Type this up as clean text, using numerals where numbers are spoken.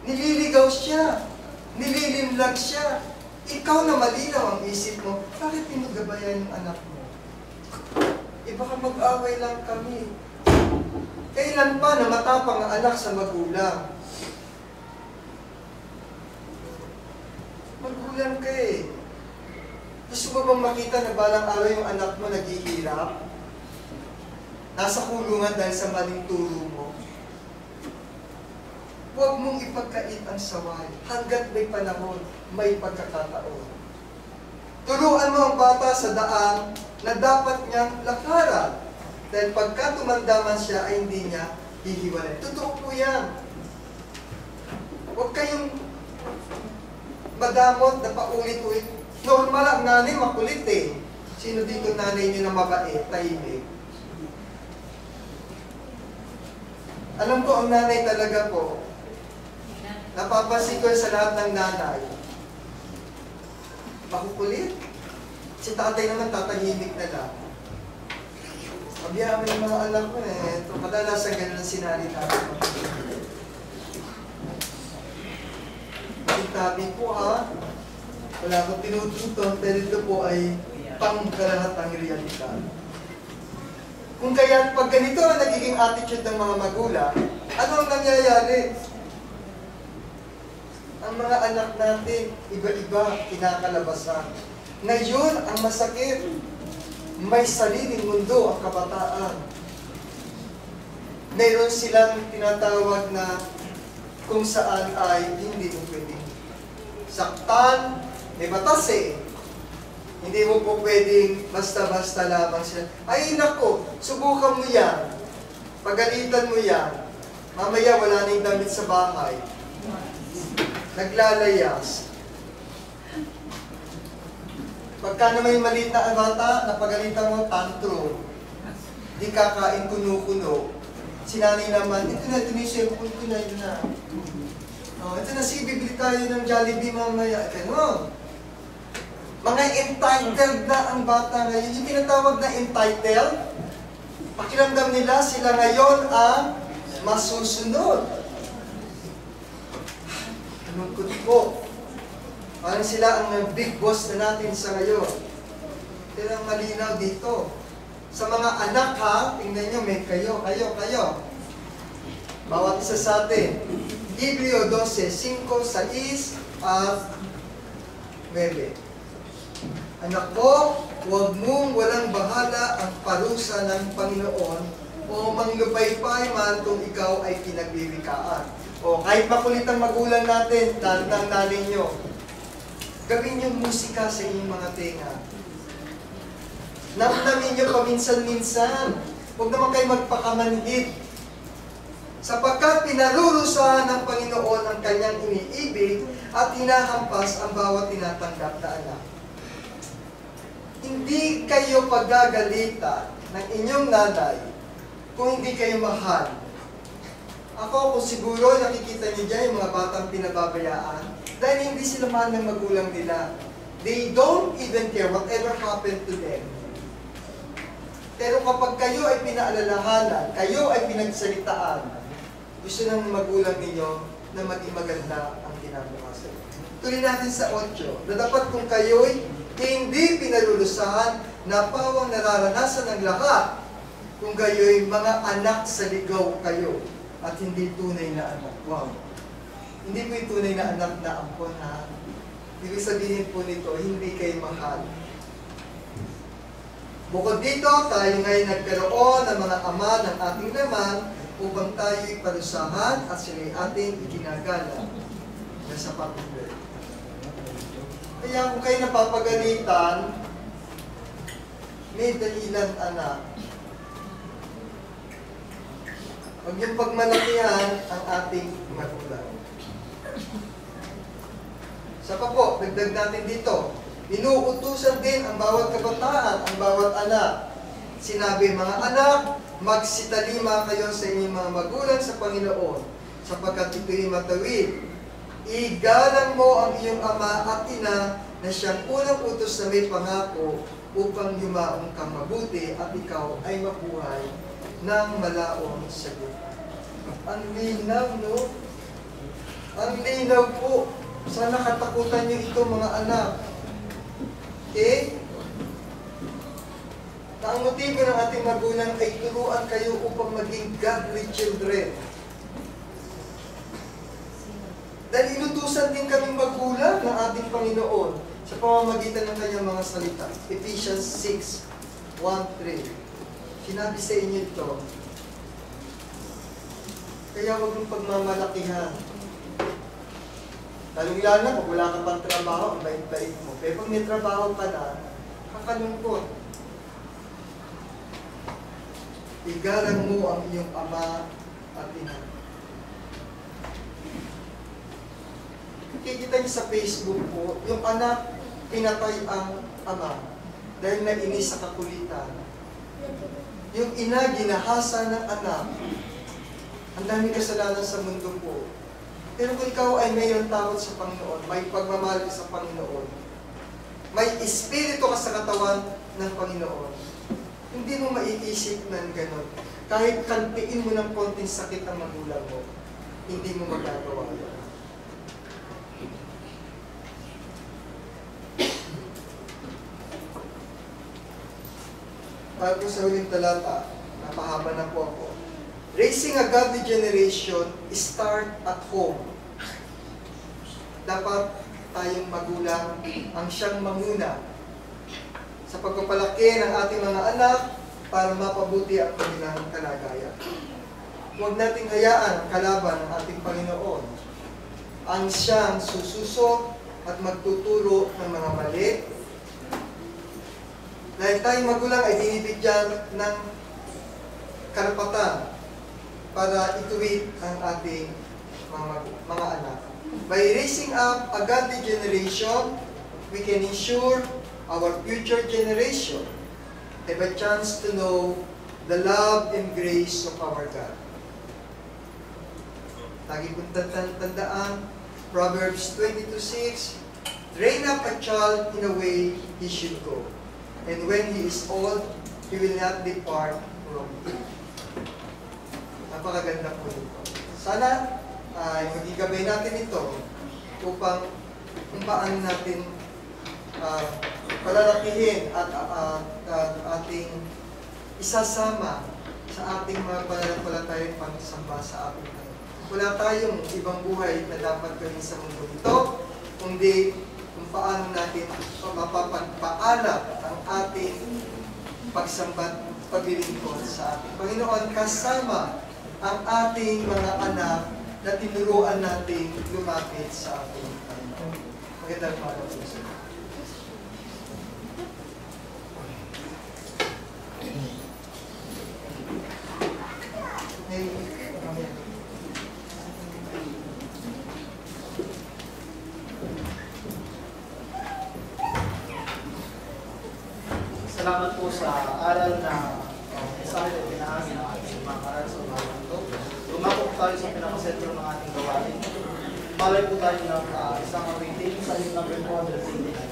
Nililigaw siya. Nililimlag siya. Ikaw na malinaw ang isip mo, bakit pinagabayan yung anak mo? Baka mag-away lang kami. Kailan pa na matapang ang anak sa magulang? Magulang ka eh. Gusto mo bang makita na balang araw yung anak mo naghihirap? Nasa kulungan dahil sa maling turo mo? Huwag mong ipagkait ang saway. Hanggat may panahon, may pagkakataon. Turuan mo ang bata sa daan na dapat niyang lakaran. Dahil pagka tumanda man siya, ay hindi niya hihiwalay. Totoo po yan. Huwag kayong madamot na paulit-ulit. Normal ang nanay, makulit eh. Sino dito nanay niyo na mabait, tahimik? Alam ko, ang nanay talaga po, napapansin ko sa lahat ng nanay, makukulit. Si tatay naman tatahimik na lang. Abiyaan mo yung mga anak ko eh. Kadalasan ganun ang sinalita ko. Tabi po ha. Wala akong tinututo, pero ito po ay pangkalahatang realidad. Kung kaya pag ganito ang nagiging attitude ng mga magulang, ano ang nangyayari? Ang mga anak natin, iba-iba, kinakalabasan. Ngayon, ang masakit, may sariling mundo ang kabataan. Meron silang tinatawag na kung saan ay hindi mo pwedeng saktan, may batas eh. Hindi mo po pwedeng basta-basta lamang siya. Ay nako, subukan mo yan. Pagalitan mo yan. Mamaya wala na yung damit sa bahay. Naglalayas. Pagka naman yung maliit na bata, napagalitan mo, tantrum. Di kakain kuno-kuno. Sinanay naman, ito na, ito na yung cellphone ko na, ito na. Oh, ito na, sige, bibili tayo ng Jollibee mamaya. Ganon. Mga entitled na ang bata ngayon. Yung tinatawag na entitled, pakiramdam nila sila ngayon ang masusunod. Lungkot po. Parang sila ang big boss na natin sa ngayon. Pero ang malinaw dito, sa mga anak ha, tingnan nyo, may kayo. Bawat isa sa atin. Hebreo 12:5, 6, at 9. Anak ko, huwag mong walang bahala ang parusa ng Panginoon o manglupaypay man kung ikaw ay pinaglilikaan. O kahit makulit ang magulang natin, nanay nyo, gawin yung musika sa inyong mga tenga. Namnamin nyo paminsan-minsan. Huwag naman kayo magpakamanhid. Sapagkat pinarurusahan ng Panginoon ang kanyang iniibig at hinahampas ang bawat tinatanggap na anak. Hindi kayo pagagalitan ng inyong nanay kung hindi kayo mahal. Ako, kung siguro nakikita niyo dyan yung mga batang pinababayaan, dahil hindi sila mahal ng magulang nila. They don't even care whatever happened to them. Pero kapag kayo ay pinaalalahanan, kayo ay pinagsalitaan, gusto ng magulang ninyo na maging maganda ang kinabukasan. Tuloy natin sa 8, na dapat kung kayo'y hindi pinalulusahan na pawang nararanasan ng lahat, kung kayo'y mga anak sa ligaw kayo at hindi tunay na anak. Wow! Hindi po yung tunay na anak na ampon ha. Ibig sabihin po nito, hindi kayo mahal. Bukod dito, tayo ngayon nagkaroon ng mga ama ng ating laman upang tayo'y parusahan at sila'y ating iginagala na sa pag-ibig. Kaya kung kayo napapagalitan, may dahilan anak. Huwag niyong pagmalakihan ang ating magulang. Saka po, dagdag natin dito, inuutusan din ang bawat kabataan, ang bawat anak. Sinabi, mga anak, magsitalima kayo sa inyong mga magulang sa Panginoon, sapagkat ito'y matawid. Igalang mo ang iyong ama at ina na siyang unang utos na may pangako upang yumaong kang mabuti at ikaw ay mabuhay ng malaong sagot. Ang linaw, no? Ang linaw po. Sana katakutan niyo ito mga anak. Okay? Na ang motibo ng ating magulang ay turuan kayo upang maging godly children. Dahil inutusan din kaming magulang ng ating Panginoon sa pamamagitan ng kanyang mga salita. Ephesians 6:1-3. Sinabi sa inyo ito. Kaya huwag mong pagmamalakihan. Lalong-lalo na pag wala ka pang trabaho, ang bait-bait mo. Pero pag may trabaho ka na, kakalungkot. Igalang mo ang iyong ama at ina. Kikita niyo sa Facebook po, yung anak, pinatay ang ama dahil nainis sa kakulitan. Yung ina, ginahasa ng anak. Ang daming kasalanan sa mundo po. Pero kung ikaw ay mayroong takot sa Panginoon, may pagmamahal ka sa Panginoon, may espiritu ka sa katawan ng Panginoon, hindi mo maiisip ng gano'n. Kahit kantiin mo ng konting sakit ang magulang mo, hindi mo magagawa yan. Para po sa huling talata, napahaba na po ako. Raising a godly generation start at home. Dapat tayong magulang ang siyang mamuna sa pagpapalaki ng ating mga anak para mapabuti ang kanilang kalagayan. Huwag nating hayaan ang kalaban ng ating Panginoon ang siyang sususok at magtuturo ng mga mali. Dahil tayong magulang ay binibigyan ng karapatan para ituwid ang ating mga anak. By raising up a godly generation, we can ensure our future generation have a chance to know the love and grace of our God. Lagi kong tandaan, Proverbs 22:6, train up a child in a way he should go, and when he is old, he will not depart from it. Napakaganda po nito. Sana ay magigabay natin ito upang kung paano natin palalakihin at ating isasama sa ating mga pananampalatayang pagsamba sa ating Panginoon. Wala tayong ibang buhay na dapat gawin sa mundo ito, kundi kung paano natin mapapagpaalam ang ating pagsambat, paglilingkod sa ating Panginoon kasama ang ating mga anak na tinuruan natin lumapit sa ating Panginoon. Magandang umaga po sa inyo. Salamat po sa aral na sa akin ay pinahagi ng ating mga karal sa umaga ito. Lumakok tayo sa pinakasentro ng ating gawain. Malay po tayo ng isang awitin sa yung number 289.